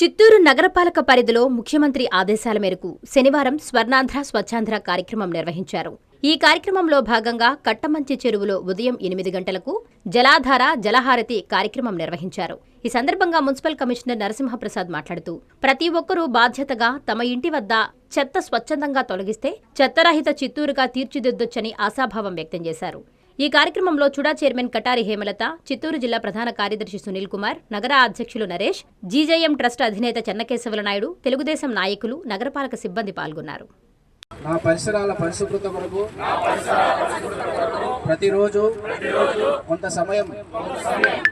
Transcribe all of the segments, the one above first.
చిత్తూరు నగరపాలక పరిధిలో ముఖ్యమంత్రి ఆదేశాల మేరకు శనివారం స్వర్ణాంధ్ర స్వచ్ఛాంధ్ర కార్యక్రమం నిర్వహించారు. ఈ కార్యక్రమంలో భాగంగా కట్టమంచి చెరువులో ఉదయం 8 గంటలకు జలాధార జలహారతి కార్యక్రమం నిర్వహించారు. ఈ సందర్భంగా మున్సిపల్ కమిషనర్ నరసింహప్రసాద్ మాట్లాడుతూ ప్రతి ఒక్కరూ బాధ్యతగా తమ ఇంటి వద్ద చెత్త స్వచ్ఛందంగా తొలగిస్తే చెత్తరహిత చిత్తూరుగా తీర్చిదిద్దొచ్చని ఆశాభావం వ్యక్తం చేశారు. ఈ కార్యక్రమంలో చుడా చైర్మన్ కటారి హేమలత, చిత్తూరు జిల్లా ప్రధాన కార్యదర్శి సునీల్ కుమార్, నగర అధ్యక్షులు నరేష్, జీజేఎం ట్రస్ట్ అధినేత చెన్నకేశవుల నాయుడు, తెలుగుదేశం నాయకులు, నగరపాలక సిబ్బంది పాల్గొన్నారు. నా పరిసరాల పరిశుభ్రత కొరకు ప్రతిరోజు కొంత సమయం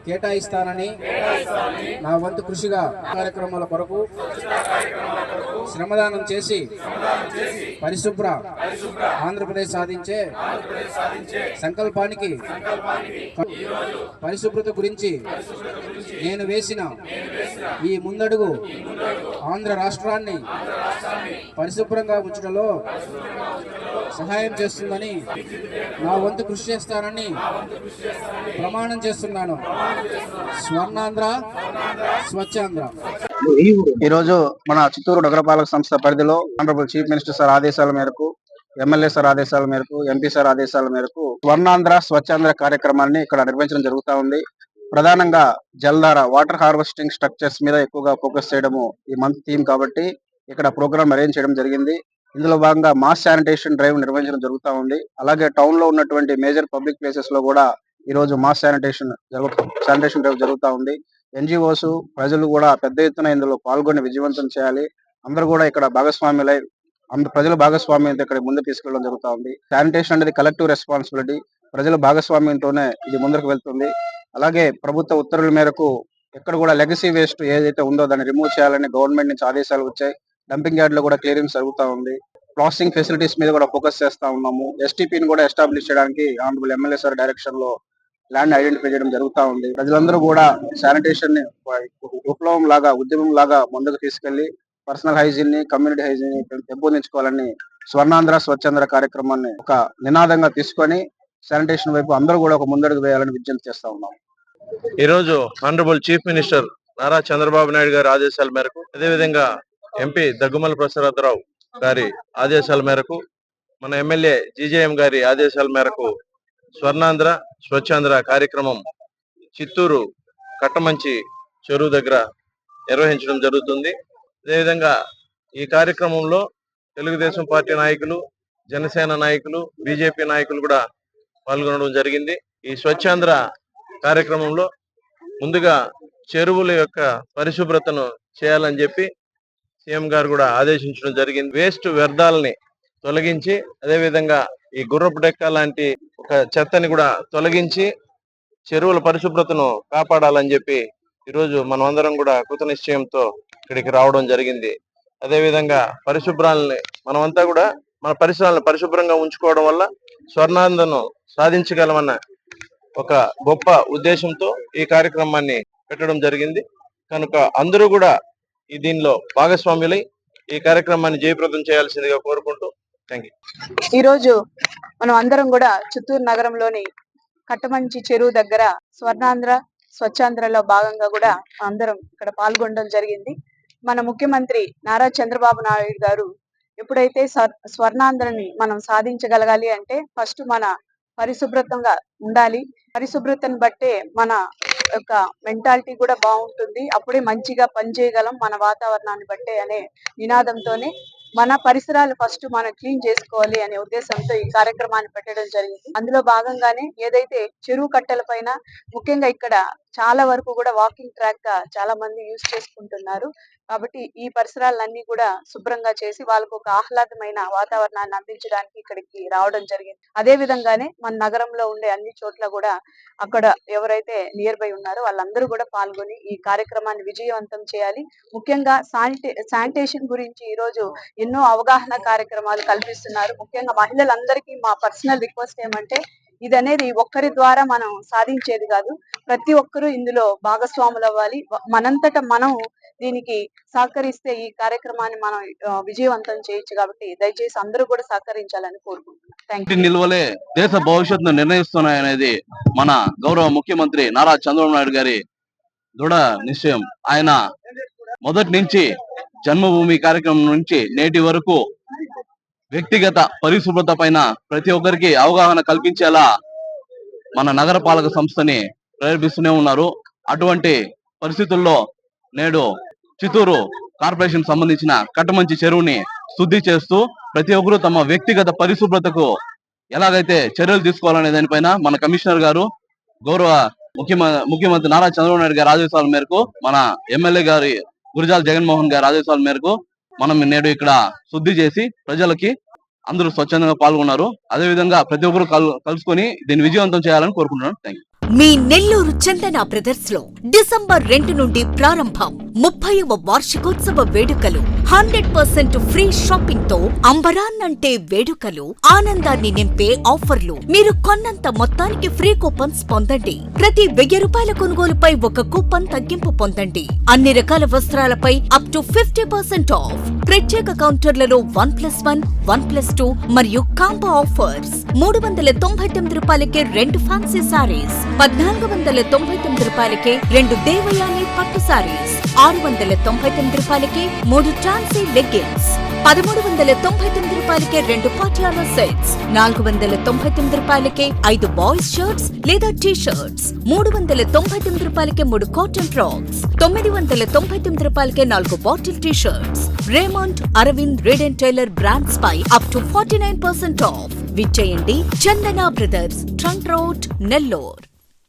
కేటాయిస్తానని నా వంతు కృషిగా కార్యక్రమాల కొరకు శ్రమదానం చేసి పరిశుభ్ర ఆంధ్రప్రదేశ్ సాధించే సంకల్పానికి పరిశుభ్రత గురించి నేను వేసిన ఈ ముందడుగు ఆంధ్ర రాష్ట్రాన్ని పరిశుభ్రంగా ఉంచడంలో సహాయం చేస్తుందని నా వంతు కృషి చేస్తానని ప్రమాణం చేస్తున్నాను. స్వర్ణాంధ్ర స్వచ్ఛాంధ్ర. ఈరోజు మన చిత్తూరు నగరపాలక సంస్థ పరిధిలో ఆనరబుల్ చీఫ్ మినిస్టర్ సార్ ఆదేశాల మేరకు, ఎమ్మెల్యే సార్ ఆదేశాల మేరకు, ఎంపీ సార్ ఆదేశాల మేరకు స్వర్ణాంధ్ర స్వచ్ఛాంధ్ర కార్యక్రమాన్ని ఇక్కడ నిర్వహించడం జరుగుతూ ఉంది. ప్రధానంగా జలధార వాటర్ హార్వెస్టింగ్ స్ట్రక్చర్స్ మీద ఎక్కువగా ఫోకస్ చేయడము ఈ మంత్ థీమ్ కాబట్టి ఇక్కడ ప్రోగ్రామ్ అరేంజ్ చేయడం జరిగింది. ఇందులో భాగంగా మాస్ శానిటేషన్ డ్రైవ్ నిర్వహించడం జరుగుతూ ఉంది. అలాగే టౌన్ లో ఉన్నటువంటి మేజర్ పబ్లిక్ ప్లేసెస్ లో కూడా ఈ రోజు మాస్ శానిటేషన్ డ్రైవ్ జరుగుతూ ఉంది. ఎన్జిఓస్ ప్రజలు కూడా పెద్ద ఎత్తున ఇందులో పాల్గొని విజయవంతం చేయాలి. అందరూ కూడా ఇక్కడ భాగస్వామ్యులై ప్రజల భాగస్వామ్యంతో ఇక్కడ ముందుకు తీసుకెళ్లడం జరుగుతూ ఉంది. శానిటేషన్ అనేది కలెక్టివ్ రెస్పాన్సిబిలిటీ. ప్రజల భాగస్వామ్యంతోనే ఇది ముందుకు వెళ్తుంది. అలాగే ప్రభుత్వ ఉత్తర్వుల మేరకు ఎక్కడ కూడా లెగసీ వేస్ట్ ఏదైతే ఉందో దాన్ని రిమూవ్ చేయాలని గవర్నమెంట్ నుంచి ఆదేశాలు వచ్చాయి. డంపింగ్ యార్డ్ లో కూడా క్లియరెన్స్ జరుగుతూ ఉంది. ప్రాసెసింగ్ ఫెసిలిటీస్ మీద కూడా ఫోకస్ చేస్తా ఉన్నాము. ఎస్టీపీని కూడా ఎస్టాబ్లిష్ చేయడానికి ఆనరబుల్ ఎమ్మెల్యే సార్ డైరెక్షన్ లో ల్యాండ్ ఐడెంటిఫై చేయడం జరుగుతూ ఉంది. ప్రజలందరూ కూడా శానిటేషన్ ని విప్లవం లాగా, ఉద్యమం లాగా ముందుకు తీసుకెళ్లి పర్సనల్ హైజీన్ ని, కమ్యూనిటీ హైజీన్ ని పెంపొందించుకోవాలని స్వర్ణాంధ్ర స్వచ్ఛాంధ్ర కార్యక్రమాన్ని ఒక నినాదంగా తీసుకొని శానిటేషన్ వైపు అందరూ కూడా ఒక ముందడుగు వేయాలని విజ్ఞప్తి చేస్తా ఉన్నాం. ఈ రోజు honourable chief minister Nara Chandrababu Naidu గారి ఆదేశాల మేరకు, అదేవిధంగా ఎంపీ దగ్గుమల ప్రసాదరావు గారి ఆదేశాల మేరకు, మన ఎమ్మెల్యే జీజేఎం గారి ఆదేశాల మేరకు స్వర్ణాంధ్ర స్వచ్ఛాంధ్ర కార్యక్రమం చిత్తూరు కట్టమంచి చెరువు దగ్గర నిర్వహించడం జరుగుతుంది. అదేవిధంగా ఈ కార్యక్రమంలో తెలుగుదేశం పార్టీ నాయకులు, జనసేన నాయకులు, బీజేపీ నాయకులు కూడా పాల్గొనడం జరిగింది. ఈ స్వచ్ఛాంధ్ర కార్యక్రమంలో ముందుగా చెరువుల యొక్క పరిశుభ్రతను చేయాలని చెప్పి సీఎం గారు కూడా ఆదేశించడం జరిగింది. వేస్ట్ వ్యర్థాలని తొలగించి, అదేవిధంగా ఈ గుర్రపు డెక్క లాంటి ఒక చెత్తని కూడా తొలగించి చెరువుల పరిశుభ్రతను కాపాడాలని చెప్పి ఈరోజు మనం అందరం కూడా కృత నిశ్చయంతో ఇక్కడికి రావడం జరిగింది. అదేవిధంగా పరిశుభ్రాలని మనమంతా కూడా మన పరిసరాలను పరిశుభ్రంగా ఉంచుకోవడం వల్ల స్వర్ణాంధ్రను సాధించగలమన్న ఒక గొప్ప ఉద్దేశంతో ఈ కార్యక్రమాన్ని పెట్టడం జరిగింది. కనుక అందరూ కూడా ఈ దీనిలో భాగస్వామ్యులై ఈ కార్యక్రమాన్ని జయప్రదం చేయాల్సిందిగా కోరుకుంటూ థ్యాంక్ యూ. ఈరోజు మనం అందరం కూడా చిత్తూరు నగరంలోని కట్టమంచి చెరువు దగ్గర స్వర్ణాంధ్ర స్వచ్ఛాంధ్రలో భాగంగా కూడా అందరం ఇక్కడ పాల్గొనడం జరిగింది. మన ముఖ్యమంత్రి నారా చంద్రబాబు నాయుడు గారు ఎప్పుడైతే స్వర్ణాంధ్రని మనం సాధించగలగాలి అంటే ఫస్ట్ మన పరిశుభ్రతంగా ఉండాలి. పరిశుభ్రతను బట్టే మన యొక్క మెంటాలిటీ కూడా బాగుంటుంది. అప్పుడే మంచిగా పనిచేయగలం మన వాతావరణాన్ని బట్టే అనే నినాదంతోనే మన పరిసరాలు ఫస్ట్ మనం క్లీన్ చేసుకోవాలి అనే ఉద్దేశంతో ఈ కార్యక్రమాన్ని పెట్టడం జరిగింది. అందులో భాగంగానే ఏదైతే చెరువు కట్టెల పైన ముఖ్యంగా ఇక్కడ చాలా వరకు కూడా వాకింగ్ ట్రాక్ గా చాలా మంది యూజ్ చేసుకుంటున్నారు. కాబట్టి ఈ పరిసరాలన్నీ కూడా శుభ్రంగా చేసి వాళ్ళకు ఒక ఆహ్లాదమైన వాతావరణాన్ని అందించడానికి ఇక్కడికి రావడం జరిగింది. అదే విధంగానే మన నగరంలో ఉండే అన్ని చోట్ల కూడా అక్కడ ఎవరైతే నియర్ బై ఉన్నారో వాళ్ళందరూ కూడా పాల్గొని ఈ కార్యక్రమాన్ని విజయవంతం చేయాలి. ముఖ్యంగా శానిటేషన్ గురించి ఈ రోజు ఎన్నో అవగాహన కార్యక్రమాలు కల్పిస్తున్నారు. ముఖ్యంగా మహిళలందరికీ మా పర్సనల్ రిక్వెస్ట్ ఏమంటే ఇది అనేది ఒక్కరి ద్వారా మనం సాధించేది కాదు. ప్రతి ఒక్కరూ ఇందులో భాగస్వాములు అవ్వాలి. మనంతట మనం దీనికి సహకరిస్తే ఈ కార్యక్రమాన్ని మనం విజయవంతం చేయొచ్చు. కాబట్టి దయచేసి అందరూ కూడా సహకరించాలని కోరుకుంటున్నాను. నిల్వలే దేశ భవిష్యత్తును నిర్ణయిస్తున్నాయనేది మన గౌరవ ముఖ్యమంత్రి నారా చంద్రబాబు నాయుడు గారి దృఢ నిశ్చయం. ఆయన మొదటి నుంచి జన్మభూమి కార్యక్రమం నుంచి నేటి వరకు వ్యక్తిగత పరిశుభ్రత పైన ప్రతి ఒక్కరికి అవగాహన కల్పించేలా మన నగరపాలక సంస్థని ప్రేరేపిస్తూనే ఉన్నారు. అటువంటి పరిస్థితుల్లో నేడు చిత్తూరు కార్పొరేషన్ సంబంధించిన కట్టమంచి చెరువుని శుద్ధి చేస్తూ ప్రతి ఒక్కరూ తమ వ్యక్తిగత పరిశుభ్రతకు ఎలాగైతే చర్యలు తీసుకోవాలనే దానిపైన మన కమిషనర్ గారు గౌరవ ముఖ్యమంత్రి నారా చంద్రబాబు నాయుడు గారి ఆదేశాల మేరకు మన ఎమ్మెల్యే గారి గురజాల జగన్మోహన్ గారి ఆదేశాల మేరకు మనం నేడు ఇక్కడ శుద్ధి చేసి ప్రజలకి అందరూ స్వచ్ఛందంగా పాల్గొన్నారు. అదే విధంగా ప్రతి ఒక్కరు కలుసుకొని దీన్ని విజయవంతం చేయాలని కోరుకుంటున్నాను. Thank you. Me Nellore Chandana brothers లో డిసెంబర్ 2 నుండి ప్రారంభం 30వ వార్షికోత్సవ వేడుకలు. 100% ఫ్రీ షాపింగ్ తో అంబరాన్నంటే వేడుకలు, ఆనందాన్ని నింపే ఆఫర్లు. మీరు కొన్నంత మొత్తానికి ఫ్రీ కూపన్స్ పొందండి. ప్రతి 1000 రూపాయల కొనుగోలుపై ఒక కూపన్ తగ్గింపు పొందండి. అన్ని రకాల వస్త్రాలపై అప్ టు 50% ఆఫ్. ప్రత్యేక కౌంటర్లలో 1+1, 1+2 మరియు కాంబో ఆఫర్స్. 399 రూపాయలకే 2 ఫ్యాన్సీ సారీస్, 1499 రూపాయలకే 2 దేవయాని పట్టు సారీస్, 699 రూపాయలకే 3 ట్రాన్సీ లెగ్గిన్స్, 1399 రూపాయలకే 2 పాటియాలా సెట్స్, 499 రూపాయలకే 5 బాయ్స్ షర్ట్స్ లేదా టీ షర్ట్స్, 399 రూపాయలకే 3 కాటన్ ఫ్రాక్స్, 999 రూపాయలకే 4 bottle T shirts. Raymond, Arvind, Reid and Taylor brands పై అప్ టు 49% ఆఫ్. విచ్చేయండి Chandana brothers, trunk road, Nellore.